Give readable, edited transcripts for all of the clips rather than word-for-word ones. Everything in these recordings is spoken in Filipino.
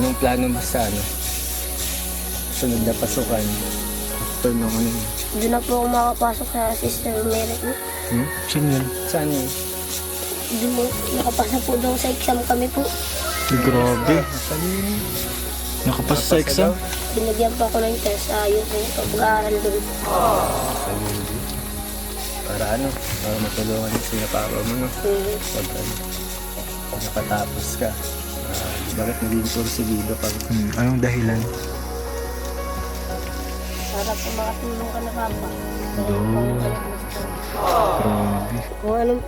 Anong plano mo sa sunod na pasukan? After nung Doon na po ako makapasok sa Sister Mary. Sino yun? Saan yun? Doon po, nakapasa po daw sa exam kami po. Grabe. Nakapasa sa exam? Binigyan po ako ng test. Ayun po, pag-aaral doon. Para para matulungan sila papa mo, no? Pag nakatapos ka. Bakit naging porsigido pag... Anong dahilan? Para po makatulong ka na papa. Grabe. Kung anong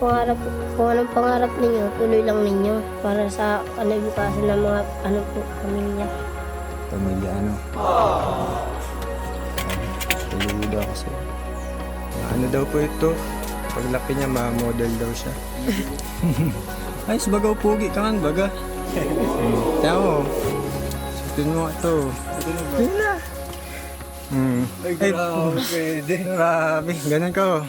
pangarap ninyo, tuloy lang ninyo. Para sa kanabukasan ng mga pamilya. Pamilya, Paliwid ako sa'yo. Ano daw po ito? Paglaki niya, ma-model daw siya. Ayos, bagaw pugi ka nga, baga. Kaya mo, sutin mo ito. Yun na. Ay, pwede. Grabe, ganun ko.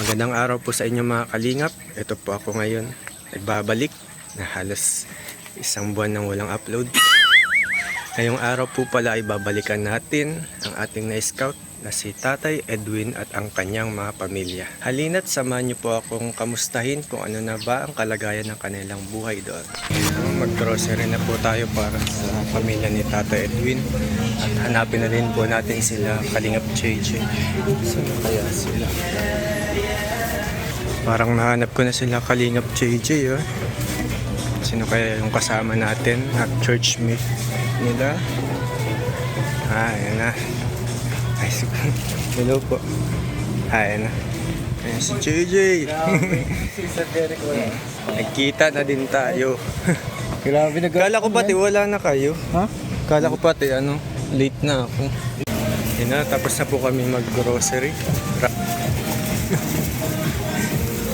Magandang araw po sa inyo mga kalingap. Ito po ako ngayon. Nagbabalik na halos isang buwan nang walang upload. Ngayong araw po pala ay babalikan natin ang ating na-scout na si Tatay Edwin at ang kanyang mga pamilya. Halina't samahan niyo po akong kamustahin kung ano na ba ang kalagayan ng kanilang buhay doon. Mag-grocery na po tayo para sa pamilya ni Tatay Edwin. At hanapin na rin po natin sila Kalingap JJ. Sino kaya sila? Parang nahanap ko na sila Kalingap JJ. Sino kaya yung kasama natin at church mate nila? Ayan na. Ay, hello po. Ayan na. Ayan si JJ. Nagkita na din tayo. Grabe na Kala ko pati wala na kayo. Ha? Kala ko pati late na ako. Ayan na, tapos na po kami mag-grocery.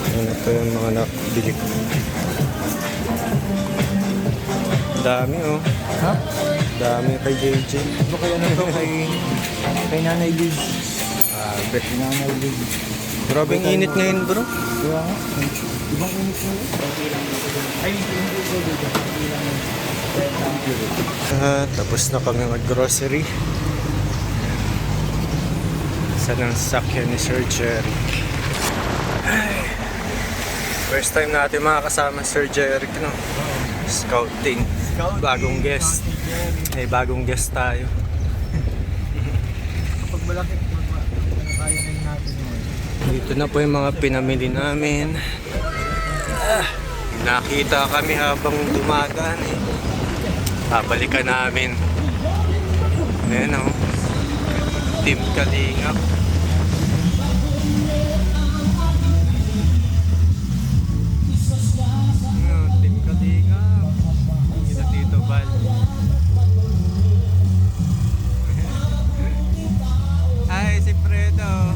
Ayan na ito yung mga nabili ko. Dami Ha? Dami kay JJ. Ano kaya na to kay Nanay Liz? Bet. Nanay Liz. Grabe ang init ngayon, bro. Kaya nga. Ibang init mo. Ay, Tapos na kami mag-grocery. Saan ang sakyan ni Sir Jerry? Ay. First time natin makakasama Sir Jerry, Scouting. Bagong guest. May bagong guest tayo. Kapag malaki, kaya na natin yun. Dito na po yung mga pinamili namin. Nakita kami habang dumadaan Babalikan namin. Ayan Team Kalingap. Team Kalingap. Kita Tito Val. Hi, si Fredo.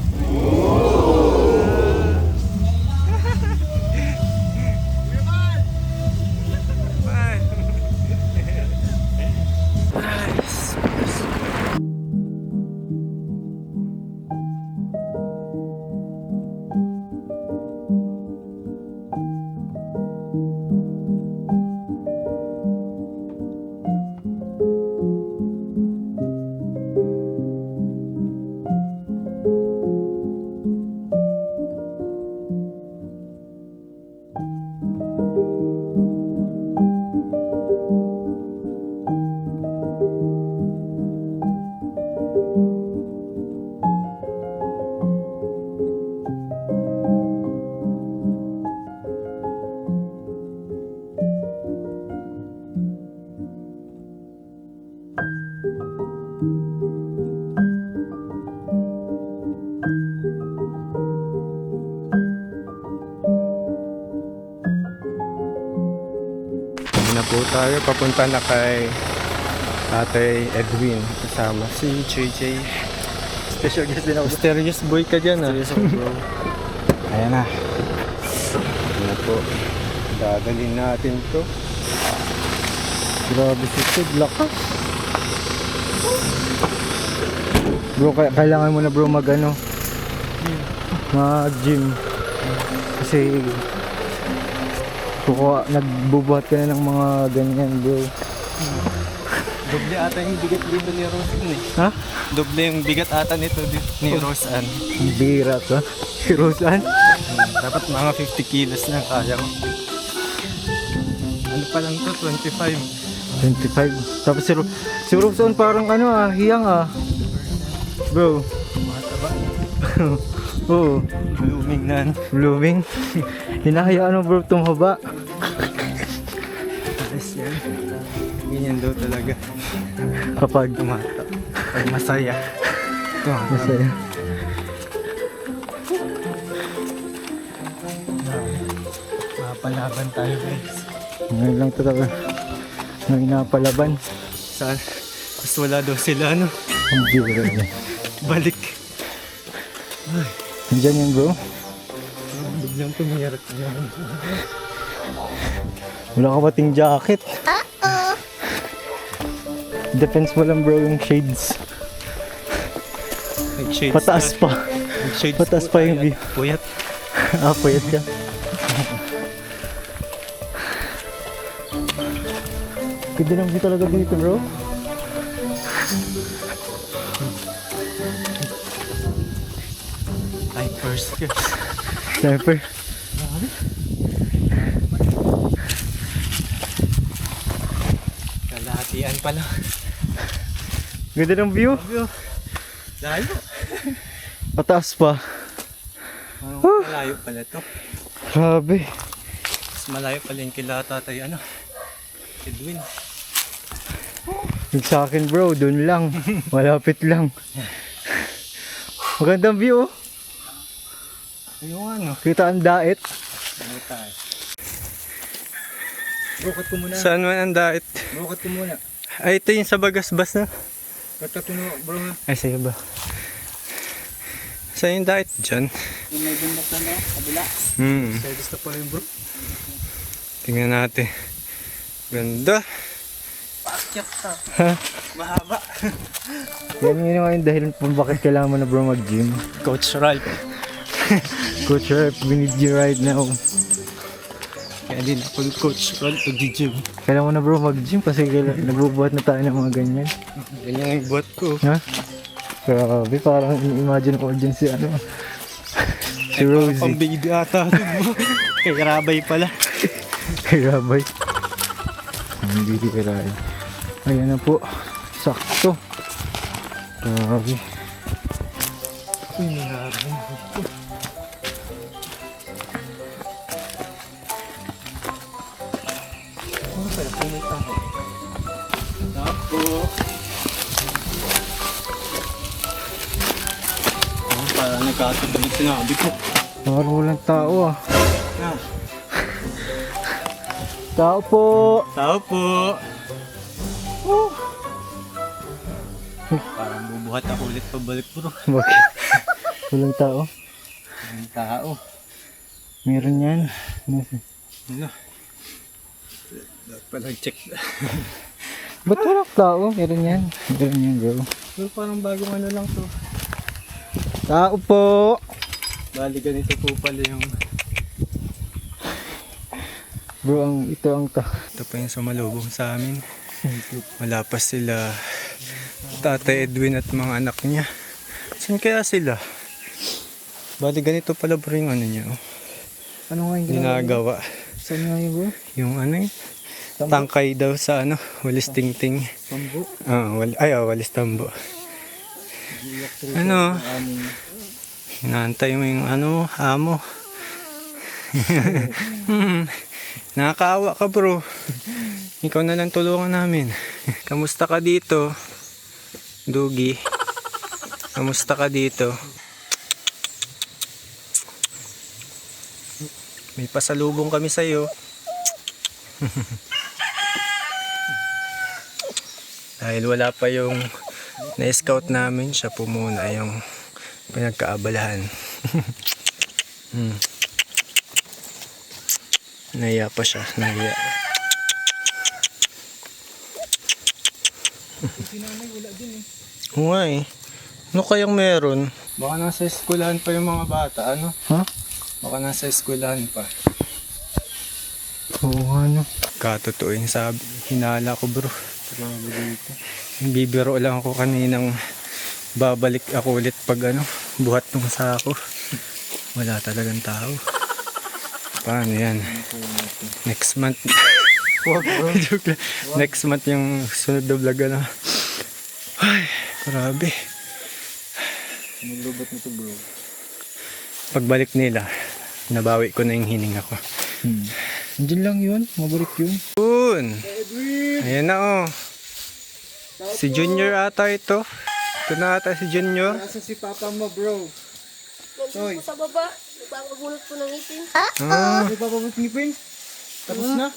Na po tayo, papunta na kay Tatay Edwin kasama si JJ. Special guest din ako. Mysterious boy ka dyan Bro. Ayan na. Ayan na po. Dadalhin natin to. Grabe si Sid, lakas. Bro, kailangan mo na bro mag-gym. Kasi nagbubuhat ka na ng mga ganyan bro. Doble ata yung bigat dito ni Roseanne eh. Ha? Doble yung bigat ata nito ni Roseanne. Ang bira to. Si Roseanne? Dapat mga 50 kilos na kaya ko. Ano pa lang to? 25. 25. Tapos si Roseanne parang hiyang Bro. Mataba. Oo. Blooming na. Blooming. Hinahayaan mo bro tumaba. Ayos yan. Ganyan daw talaga. Kapag Tumata. Pag masaya. masaya. Mapalaban tayo guys. Ngayon lang talaga. Ngayon napalaban. Saan? Basta wala daw sila ano. Ang bira niya. Balik. Nandiyan yan bro. Biglang tumiyarat niya. Wala ka bating jacket. Depends mo lang bro yung shades. Nag-shades Pataas pa. Nag-shades Pataas pa yung view. Puyat. Puyat ka. Ganda ng view talaga dito bro. Ay, first year. Sniper. Kalahatian pala. Ganda ng view. Layo. Pataas pa. Malayo pala to. Grabe. Mas malayo pala yung kila tatay Edwin. Yung sa akin bro, dun lang. Malapit lang. Magandang view. Yung ano. Kita ang daet. Bro, cut ko muna. Saan man ang dait? Bro, cut ko muna. Ay, ito yung sa Bagasbas na. Cut ko na, bro ha. Ay, sa'yo ba? Saan yung dait dyan? Yung may bundok na no, kabila. Service na pala yung bro. Tingnan natin. Ganda. Paakyat ka. Ha? Mahaba. Yan yun yung dahilan kung bakit kailangan mo na bro mag-gym. Coach Ralph. Coach Rep, we need you right now. Kaya din ako Coach Ralph pag-gym. Kailangan mo na bro mag-gym kasi nagbubuhat na tayo ng mga ganyan. Ganyan ang buhat ko. Ha? Grabe, parang imagine ko dyan si si Pang Rosie. baby ata. Kay Rabay pala. Grabe. Hindi kiray. Ayan na po. Sakto. Grabe. Uy, Rabay. Ano pala? Pumunta ko. Tapo. Parang nagkatulad sinabi ko. Parang walang tao Ah. Tao po. Tao po. Parang bubuhat ako ulit pabalik bro. Bakit? Walang tao. Ang tao. Meron yan. Ano? Dapat pa nag-check. Ba't walang tao? Meron yan. Meron yan bro. Pero parang bagong ano lang to. Tao po. Bali ganito po pala yung... Bro, ito ang Ito pa yung sumalubong sa amin. Wala pa sila Tatay Edwin at mga anak niya. Saan kaya sila? Bali ganito pala bro yung ano niya. Oh. Ano nga yung Ginagawa. Saan nga yun bro? Yung ano eh. Tangkay daw sa ano. Walis tingting. Sambo. Walis tambo. Ano? Inaantay mo yung ano, amo. Nakakaawa ka bro. Ikaw na lang tulungan namin. Kamusta ka dito? Dugi. Kamusta ka dito? May pasalubong kami sa'yo. Dahil wala pa yung na-scout namin, siya po muna yung pinagkaabalahan. Nahiya pa siya, nahiya. Oo nga eh. Ano kayang meron? Baka nasa eskwelahan pa yung mga bata, ano? Ha? Baka nasa eskwelahan pa. Oo nga no. Katotoing sabi. Hinala ko bro. Grabe dito. Bibiro lang ako kaninang babalik ako ulit pag buhat ng sako. Wala talagang tao. Paano yan? Next month. Joke lang. Next month yung sunod na vlog Ay, grabe. Naglubot nito bro. Pagbalik nila, nabawi ko na yung hininga ko. Andiyan lang yun. Mabalik yun. Yun! Ayan na Si Junior ata ito. Ito na ata si Junior. Nasa si papa mo bro. Nandun po sa baba. Nagpapagulot po ng ngipin. Di pa pabot ngipin? Tapos na?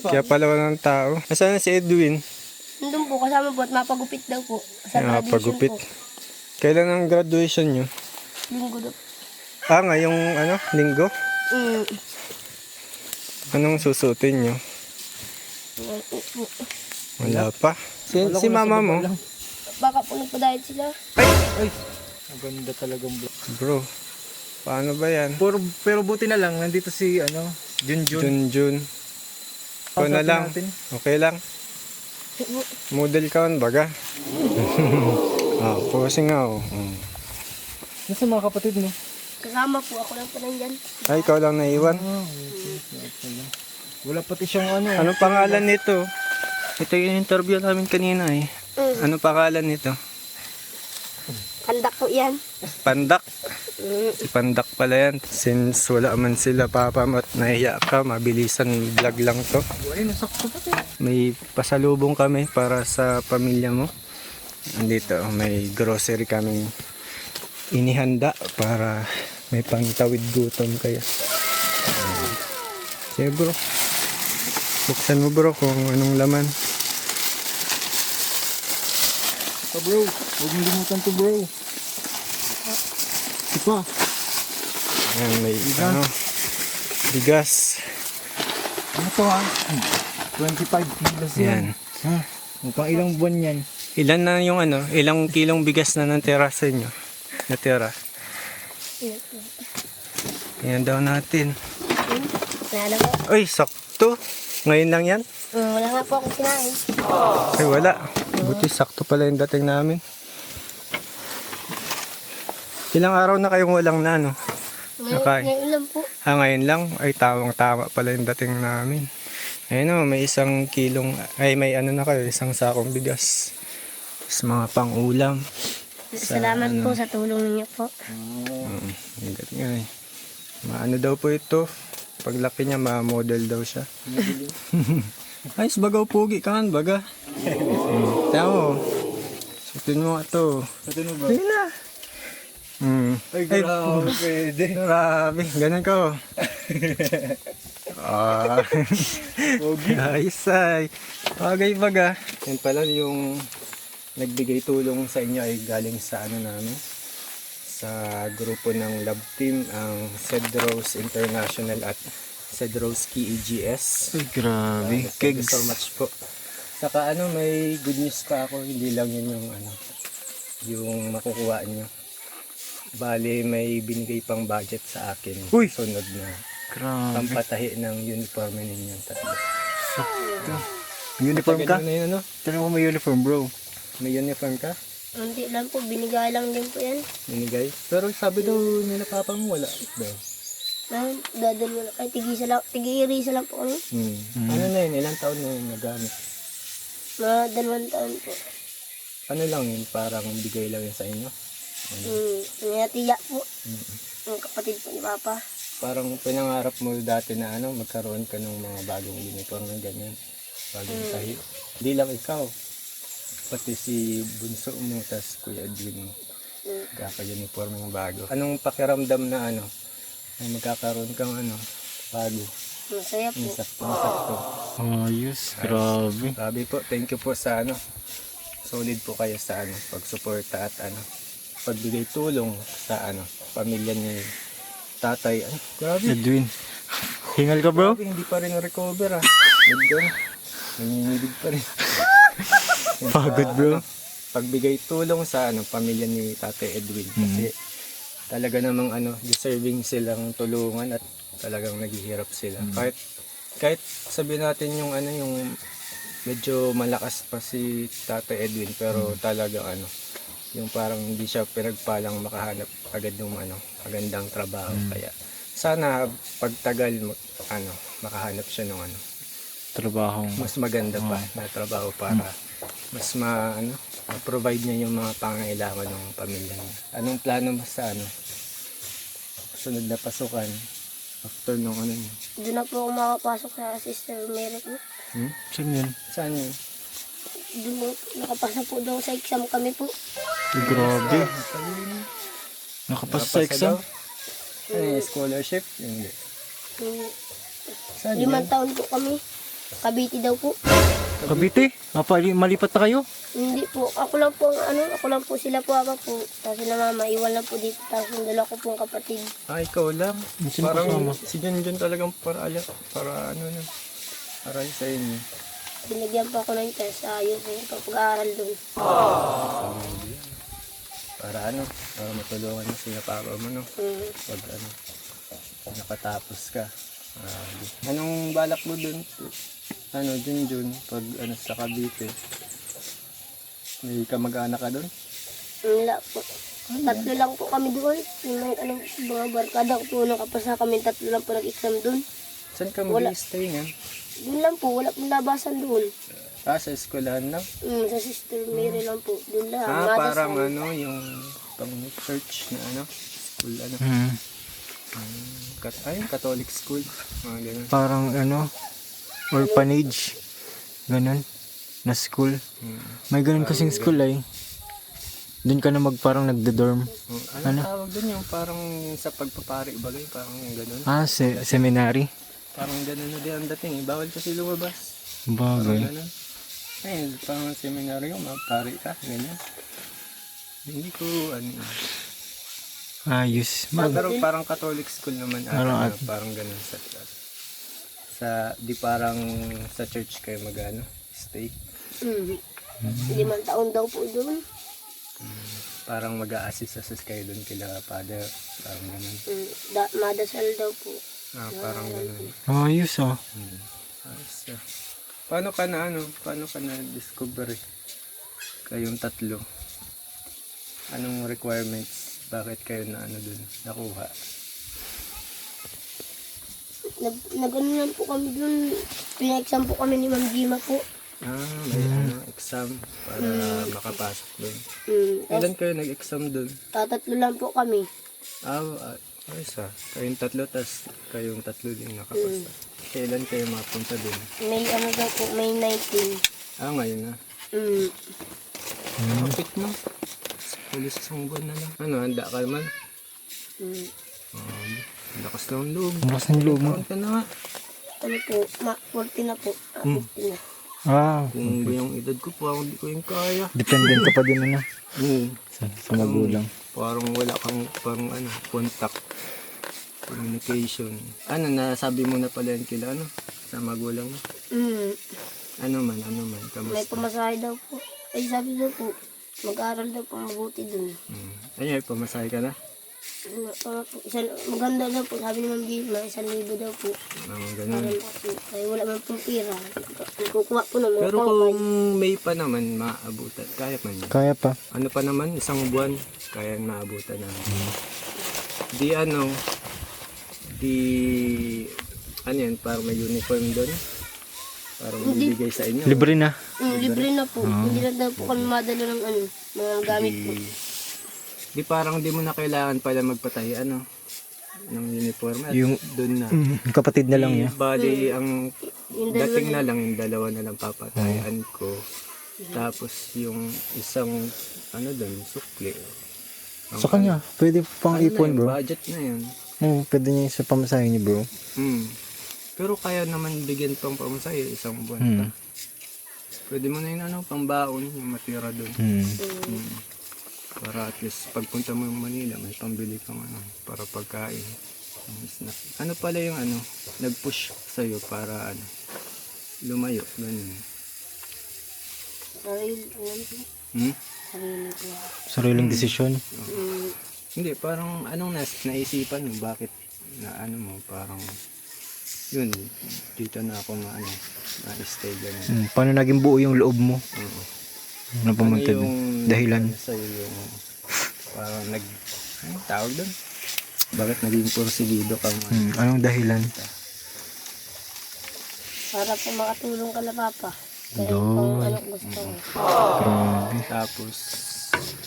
Kaya pala walang tao. Nasaan na si Edwin? Nandun po kasama po at mapagupit daw po. Sa graduation Pagupit. po. Kailan ang graduation nyo? Linggo daw. Ngayong linggo? Mm. Anong susutin nyo? Wala pa. Si mama mo? Baka po nagpa-diet sila. Maganda talagang bro. Bro, paano ba yan? Pero buti na lang. Nandito si Junjun. Junjun. Ikaw na lang. Okay lang? Model ka baga? Posing nga Nasa mga kapatid mo? Kasama po ako lang pa nandyan. Ay, ikaw lang naiwan. Wala pati siyang Anong pangalan nito? Ito yung interview namin kanina Anong pangalan nito? Kandak po yan. Pandak. Si Pandak pala yan. Since wala man sila papa mo at nahiya ka, mabilisan vlog lang to. Ay, nasakto pa May pasalubong kami para sa pamilya mo. Andito, may grocery kaming inihanda para may pangtawid gutom kayo. Sige bro. Buksan mo bro kung anong laman. bro. Huwag mong limutan to bro. Ipa. Ayan, may bigas. Ano to 25 kilos Yan. Pang ilang buwan yan? Ilan na yung ilang kilong bigas na natira sa inyo? Natira. Yan daw natin. Wala po. Ay, sakto. Ngayon lang yan? Wala nga po akong kinain. Ay, wala. Buti sakto pala yung dating namin. Ilang araw na kayong walang nakain? Ngayon lang po. Ngayon lang? Ay, tama pala yung dating namin. Ayun may isang kilong, may na kayo, isang sakong bigas. Sa mga pang-ulam. Salamat po sa tulong ninyo po. Hanggat nga Maano daw po ito. Paglaki niya, ma-model daw siya. Ay, bagaw pogi ka baga. Tiyan mo. Sutin mo nga ito. Sutin mo ba? Ayun na. Ay, grabe, pwede. Grabe, ganun ko. Ayos ay. Bagay baga. Yan pala yung nagbigay tulong sa inyo ay galing sa namin. Sa grupo ng love team, ang Cedros International at Cedros KEGS. Ay, grabe. Thank you so much po. Saka may good news pa ako, hindi lang yun yung makukuha nyo. Bali, may binigay pang budget sa akin. Uy! Sunod na Grabe. pampatahi ng uniform ninyo tatlo. Uniform ka? Ganun na yun, Tanong ko may uniform bro. May uniform ka? Hindi lang po, binigay lang din po yan. Binigay? Pero sabi daw nila papa mo wala. Dadal mo na. Ay, tig-iirisa lang po kami. Ano na yun? Ilang taon na yun nagamit? Mga 2 taon po. Ano lang yun? Parang bigay lang yun sa inyo? May tiya po. Ang kapatid po ni Papa. Parang pinangarap mo dati na magkaroon ka ng mga bagong uniform na ganyan. Bagong tahi. Hindi lang ikaw. Pati si Bunso mo, tas Kuya Edwin mo. Kaka-uniform ng bago. Anong pakiramdam na ay magkakaroon kang bago? Masaya po. Masakto. Ayos, grabe. Grabe po. Thank you po sa solid po kayo sa pagsuporta at pagbigay tulong sa pamilya ni tatay. Ay, grabe. Edwin. Hingal ka bro? Grabe, hindi pa rin recover nanginginig pa rin. Pagod bro. Pagbigay tulong sa pamilya ni Tatay Edwin kasi talaga namang deserving silang tulungan at talagang naghihirap sila. Kahit kahit sabihin natin yung ano, yung medyo malakas pa si Tatay Edwin, pero talagang ano, yung parang hindi siya pinagpalang makahanap agad ng ano, magandang trabaho. Kaya sana pagtagal ano, makahanap siya ng ano, Trabaho. mas maganda pa na trabaho para mas ano, ma-provide niya yung mga pangangailangan ng pamilya niya. Anong plano mo sa ano, sunod na pasukan after nung ano niya? Doon na po ako makapasok sa Sister Mary po. Saan yun? Saan yun? Doon po, nakapasa po daw sa exam kami po. Ay, grabe. Nakapasa sa exam? Ano yung scholarship? Hindi. Mm, Saan yun? 5 taon po kami. Cavite daw po. Cavite? Malipat na kayo? Hindi po, ako lang po, ako lang po sila po ako po. Tapos na mama, iwan lang po dito. Tapos yung dala ko pong kapatid. Ah, ikaw lang. Sino Parang kasama? si Junjun talagang para ano na. Aral sa inyo. Binigyan pa ako ng test. Ayos yung pag-aaral doon. Para ano, para matulungan mo sila papa mo, no? Pag ano, nakatapos ka. Anong balak mo dun? Ano, Junjun, pag ano sa Cavite? May kamag-anak ka dun? Wala po. 3 lang po kami doon. Yung mga barkada po, nakapasa kami 3 lang po nag-exam doon. Saan ka Wala. mag-stay nga? Doon lang po, wala pong labasan doon. Ah, sa eskwelahan lang? Sa Sister Mary lang po. Doon lang. Ah, Madasal. parang ano, yung pang church na ano, school ano. Catholic school. Mga ganun. Parang ano, orphanage. Ganun. Na school. May ganun kasing school ay. Doon ka na parang nagdo-dorm. Ano tawag dun yung parang sa pagpapari bagay, parang ganun. Ah, seminary. Parang ganun na din ang dating eh. Bawal kasi lumabas. Parang Bagay. ganun. Ayun, parang seminaryo, mapari ka, ganyan. Hindi ko ano. Ayos. Pero parang Catholic school naman Parang ata, parang ganun sa di parang sa church kayo magano stay. 5 taon daw po doon. Parang mag-a-assist kayo doon kila Father, parang ganun. Madasal daw po. Parang ganun. Ayos ah. Ayos, ah. Paano ka na discover kayong 3? Anong requirements? Bakit kayo na ano dun nakuha? Nag-ano lang po kami doon. Pina-exam po kami ni Ma'am Gima po. May ano, exam para makapasok dun. Kailan kayo nag-exam dun? 3 lang po kami. Ayos ah. Kayong 3, tas kayong 3 din nakapasa. Kailan kayo mapunta dun? May ano daw po, May 19. Ngayon na. Kapit mo. Pulis isang buwan na lang. Ano, handa ka naman? Lakas lang ang loob. Lakas ng loob mo. Taon ka na nga. Ano po, 40 na po. 50 na. Ah, Kung ba yung edad ko, parang hindi ko yung kaya. dependent ka pa din ano. Hmm. Sa magulang. Parang wala kang parang ano, contact. Communication. Ano, nasabi mo na pala yan kila ano? Sa magulang mo? Ano man, May kamusta? pamasahe daw po. Ay sabi daw po, mag-aaral daw po mabuti dun. Ayun, pamasahe ka na? Maganda daw po, sabi ni Ma'am Gima, 1,000 daw po. Ganun. Ay wala man pong pira. Kukuha po ng mga Pero pangpay. kung May pa naman, maabutan. Kaya man yun. Kaya pa. Ano pa naman, 1 buwan, kaya maabutan namin. Ano yan, parang may uniform doon. Parang bibigay sa inyo. Libre na. Libre na po. Hindi na daw po kami madalo ng mga gamit po. Di parang di mo na kailangan pala magpatahi, ng uniform. At Yung- doon na. Kapatid na lang niya. Bali, ang Yung dalawa dating na lang, yung 2 na lang papatayan ko. Tapos yung isang, doon, sukli. Sa kanya, pwede pang ipon bro. Budget na yun. Oo, pwede niya sa pamasahe niya bro. Pero kaya naman bigyan pang pamasahe, 1 buwan pa. Pwede mo na yun, pangbaon, yung matira doon. Para at least pagpunta mo yung Manila, may pambili kang para pagkain. Snack. Ano pala yung nag-push sa'yo para lumayo, ganun. sarili Hmm? ko. Sariling desisyon. Hindi, parang anong naisipan mo, bakit na parang yun, dito na ako na-stay ganun. Paano naging buo yung loob mo? Oo. Ano pumunta Ano doon? Dahilan? Sa'yo yung parang anong tawag doon? Bakit naging porsigido ka mo? Anong dahilan? Para po makatulong ka na papa. Kaya Yun. kung ano gusto mo. Grabe. Tapos,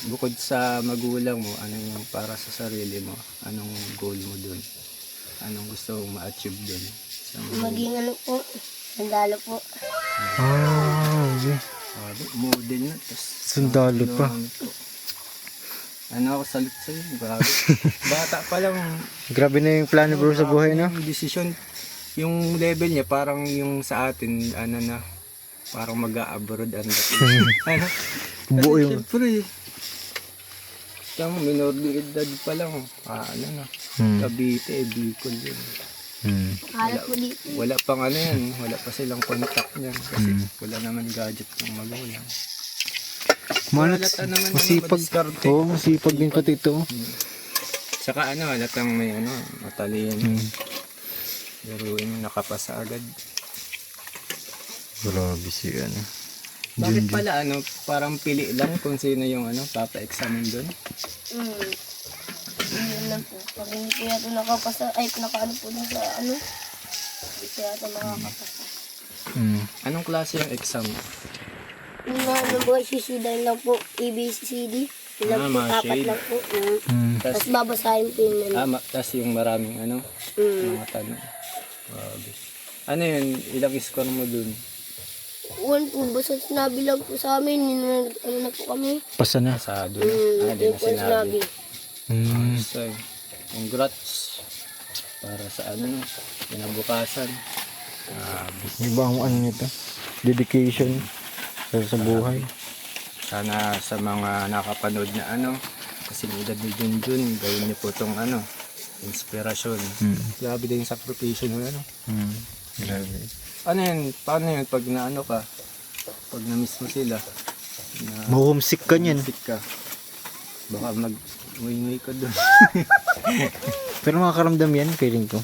bukod sa magulang mo, ano yung para sa sarili mo? Anong goal mo doon? Anong gusto mong ma-achieve doon? Maging ano po, sandalo po. Okay. Model na. Tas, Sundalo pa. Ano ako salit sa'yo, grabe. Bata pa lang, Grabe na yung plano bro sa buhay, no? yung decision, yung level niya, parang yung sa atin, ano na, parang mag-a-abroad, ano. Ano? Buo Kasi yung... syempre, tama, minor de edad pa lang, ano na, Cavite, Bicol yun. Harap po dito. Wala pang ano yan, wala pa silang contact niyan, kasi wala naman gadget ng magulang. Manat, Halata naman yung masipag. madiskarte. Oo, masipag din pati ito. Saka ano, halatang may ano, matalino. Laruin mo, nakapasa agad. Grabe si ano. Bakit pala ano, parang pili lang kung sino yung ano, papa-examine doon? Yun lang po. Pag hindi po yata nakapasa, ay nakaano po dun sa ano. Hindi po yata nakakapasa. Anong klase yung exam? Yung mga ano po, sisidahin lang po, ABCD. Ilang po, mga 4 shade. lang po. Tas, Tapos babasahin po yung ano. tas yung maraming ano, mga tanong. Grabe. Ano yun, ilang score mo doon? One po, basta sinabi lang po sa amin, yun na, ano na po kami. Pasa na. Pasado na. Di Yun na po ang sinabi. sinabi. So, congrats. Para sa ano, kinabukasan. Iba ang ano nito. Dedication. Sa buhay. Sana sa mga nakapanood na ano, kasi edad ni Junjun, gawin niyo po itong ano, inspirasyon. Grabe din yung sakripisyo nyo, ano. Grabe. Ano yun, paano yun pag naano ka, pag na-miss mo sila, na Mahomesick ka niyan. sick ka, baka mag-uwi ka doon. Pero makakaramdam yan, feeling ko.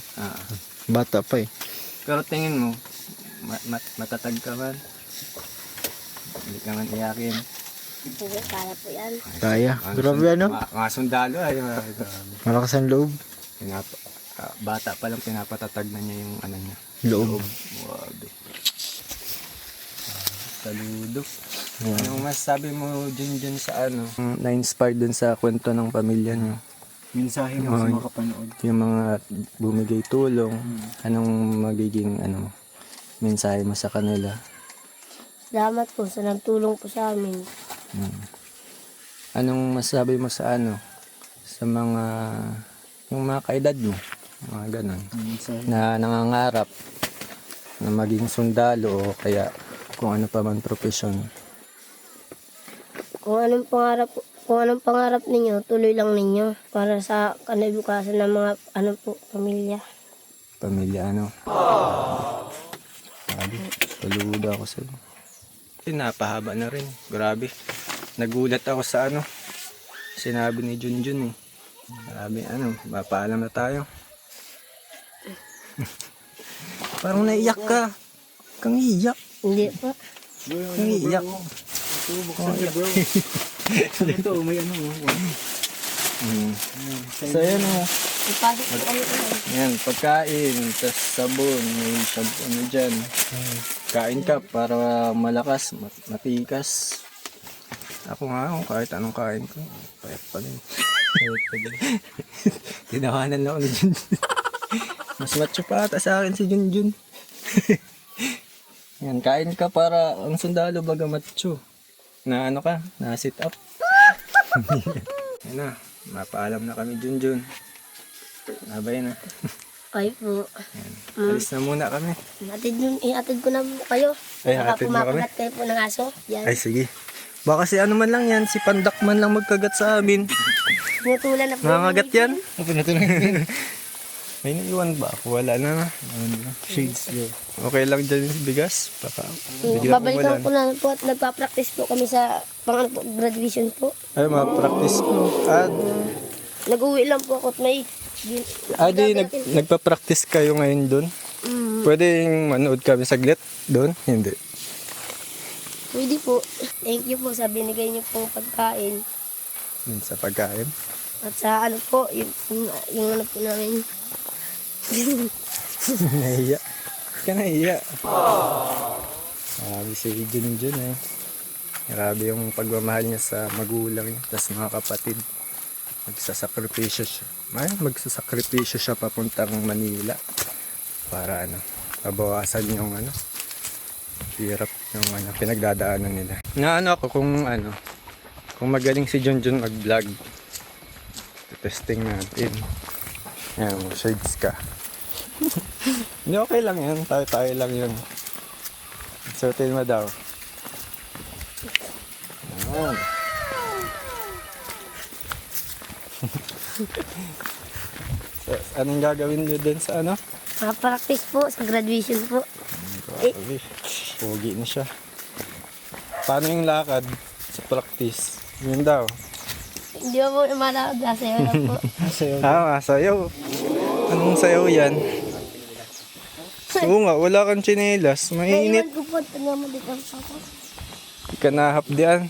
Bata pa eh. Pero tingin mo, matatag ka man, hindi ka man iyakin. Hindi, kaya po yan. Kaya. Grabe ano. Mga sundalo ay grabe. Malakas ang loob. Bata pa lang pinapatatag na niya yung ano niya. Loob. Grabe. Saludo. Anong masasabi mo dyan sa ano? Na-inspired dun sa kwento ng pamilya niyo? Mensahe mo sa mga kapanood. Yung mga bumigay tulong. Anong magiging ano, mensahe mo sa kanila? Salamat po sa nagtulong po sa amin. Anong masasabi mo sa ano? Sa mga yung mga kaedad mo? Mga ganun. Mensahe. Na nangangarap na maging sundalo o kaya kung ano pa man profesyon. Kung anong pangarap ninyo, tuloy lang ninyo para sa kanabukasan ng mga ano po, pamilya. Pamilya ano. Grabe. Saludo ako sa iyo. Napahaba na rin. Grabe. Nagulat ako sa ano. Sinabi ni Junjun eh. Grabe ano. Mapaalam na tayo. Parang naiyak ka. Kang iyak. Hindi po. Kang iyak. Ito, may ano. So yan o. Ipasok po kami po. Yan, pagkain, tas sabon, may shampoo ano dyan. Kain ka para malakas, matikas. Ako nga, kahit anong kain ko, payat pa din. Tinawanan lang ako ni Junjun. Mas macho pa ata sa akin si Junjun. Yan, kain ka para ang sundalo baga macho. Na ano ka, na sit up. Yan na, mapaalam na kami Junjun. Abay na. Kayo po. Yan. Alis na muna kami. Ihatid ko na po kayo. Ay, Baka hatid mo kami? pumapagat kayo po ng aso. Yan. Ay, sige. Baka si ano man lang yan, si Pandak man lang magkagat sa amin. Tumutulan na po. Nangangagat yan. Pinatuloy. May naiwan ba ako? Wala na. Shades bro. Okay lang dyan yung bigas. Baka bigla Babalikan umulan. ko na po at nagpa-practice po kami sa pang ano po, graduation po. Ay, ma-practice ko. Nag-uwi lang po ako at may... Nagpa-practice kayo ngayon doon? Pwedeng manood kami saglit doon? Hindi. Pwede po. Thank you po sa binigay niyo pong pagkain. Yun sa pagkain. At sa ano po, yung ano po namin. Nahiya. Ka nahiya. Grabe si Junjun eh. Grabe yung pagmamahal niya sa magulang niya, tas mga kapatid. Magsasakripisyo siya. Magsasakripisyo siya papuntang Manila. Para ano, pabawasan yung ano, hirap yung ano, pinagdadaanan nila. Na ano ako kung magaling si Junjun mag-vlog. Testing natin. Yan, shades ka. Hindi, okay lang yan. Tayo lang yun. Suotin mo daw. Yan. So, anong gagawin nyo dun sa ano? Practice po sa graduation po. Grabe. Pogi na siya. Paano yung lakad sa practice? Yun daw. Hindi mo po malakad kasi lang po. Sayaw. Anong sayaw yan? Oo nga, wala kang tsinelas. Mainit. Naiwan ko po, taga mo dito ang papa. Di ka nahapdian.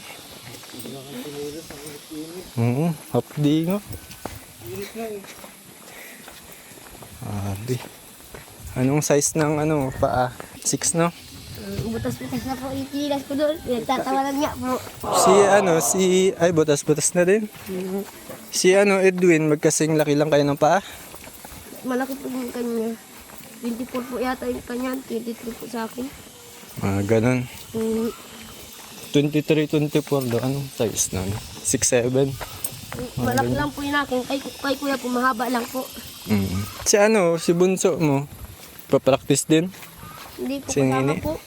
Hapdi nga. Grabe. Anong size ng ano, paa? 6 no? Butas-butas na po yung tilas ko doon. Nagtatawanan nga po. Ay, butas-butas na din. Si Edwin, magkasing laki lang kayo ng paa? Malaki po yung kanya. 24 po yata yung kanya. 23 po sa akin. Ganun. Mm, 23, 24 do. Anong size na? 6'7"? Malaki lang po yung akin. Kay kuya po mahaba lang po. Si Bunso mo, papractice din? Hindi po Si kasama Nini? po.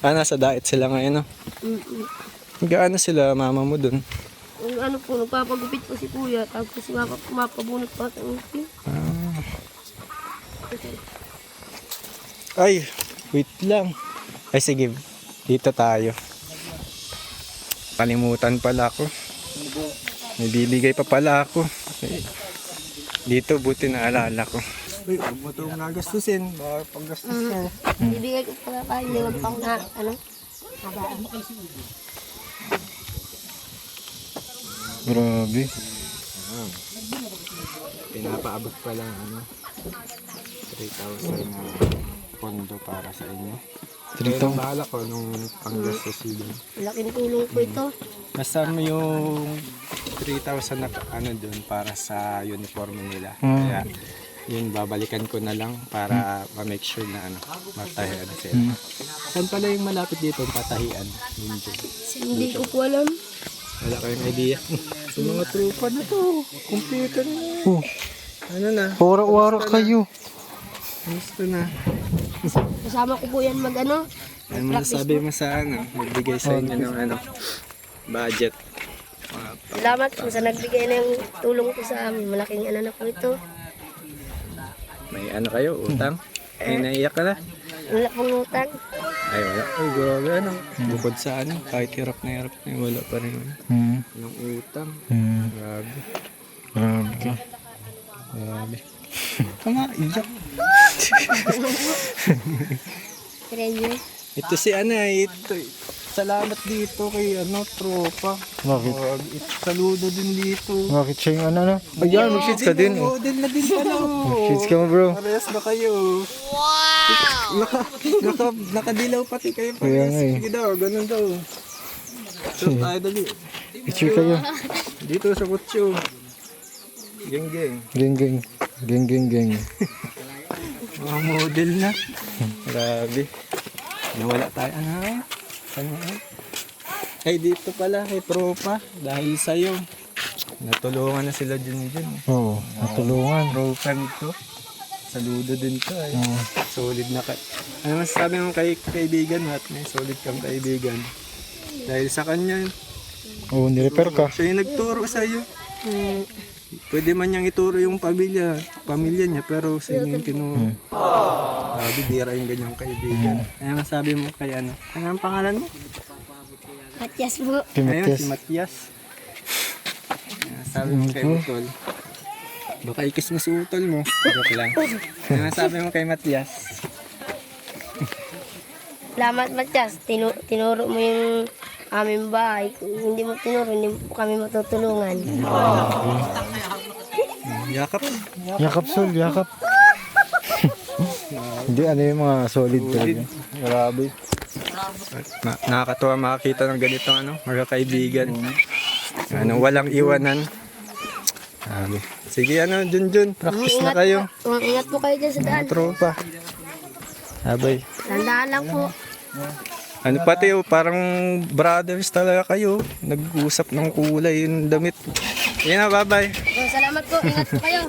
Nasa diet sila ngayon, no? Mm-mm. Gaano sila mama mo dun? Yung ano po, nagpapagupit po si kuya. Tapos si mapa mapabunot pa ang ngipin. Ay, wait lang. Ay, sige. Dito tayo. Kalimutan pala ako. May bibigay pa pala ako. Dito, buti naalala ko. Uy, huwag mo itong nagastusin. Baka paggastos ko. Bibigay ko pala kayo. Hindi wag pang na, ano? Habaan. Grabe. Pinapaabot pa lang 3,000 na pondo para sa inyo. 3,000? Bahala ko nung panggastos yun. Malaking tulong po ito. Basta mo yung 3,000 na doon para sa uniform nila. Kaya yun, babalikan ko na lang para ma-make sure na matahian sila. Saan pala yung malapit dito ang patahian? Yun dyan. Hindi ko po alam. Wala kayong idea. Sa mga trupa na to, computer na. Ano na? Wara-wara kayo. Gusto na. Kasama ko po yan mag-ano. Ano masasabi mo sa magbigay sa inyo ng budget? Salamat po sa nagbigay ng tulong ko sa amin. Malaking ano na po ito. May kayo, utang? Ay, naiyak ka na? Wala pong utang. Ay, wala. Ay, grabe Bukod sa kahit hirap na wala pa rin. Walang utang. Grabe. Grabe ka. Grabe. Tama, iyak. Treasure. Ito si ito. Salamat dito kay tropa. Bakit? Saludo din dito. Bakit siya yung ano? Ayan, mag-shades ka din. Model na din pala. Shades ka mo, bro. Parehas na kayo. Wow! Nakadilaw pati kayo. Kaya nga eh. Sige daw, ganun daw. So tayo dali. Picture kayo. Dito sa kutso. Geng. Geng. Mga model na. Grabe. Nawala tayo. Ay, dito pala kay tropa. Dahil sa'yo. Natulungan na sila dyan. Oo, natulungan. Tropa nito. Saludo din to. Solid na ka. Ano masasabi mo kay kaibigan mo at may solid kang kaibigan? Dahil sa kanya, Oo, nirepair ka. siya yung nagturo sa'yo. Pwede man niyang ituro yung pamilya niya, pero sa inyo yung tinuro. Grabe, bira yung ganyang kaibigan. Ano masabi mo kay Ano ang pangalan mo? Matias po. Ayun, si Matias. Sabi mo kay Utol. Baka ikis mo si Utol mo. Joke lang. Ano sabi mo kay Matias? Salamat Matyas. Tinuro mo yung aming bahay. Kung hindi mo tinuro, hindi mo kami matutulungan. Yakap. Yakap, Sol, yakap. Hindi, ano yung mga solid talaga. Grabe. Nakakatuwa makakita ng ganitong mga kaibigan. Walang iwanan. Grabe. Sige, Junjun, practice na kayo. Ingat po kayo dyan sa daan. Tropa. Sabay. Tandaan lang po. Pati parang brothers talaga kayo. Nag-usap ng kulay yung damit. Yan na, bye-bye. Salamat po. Ingat po kayo.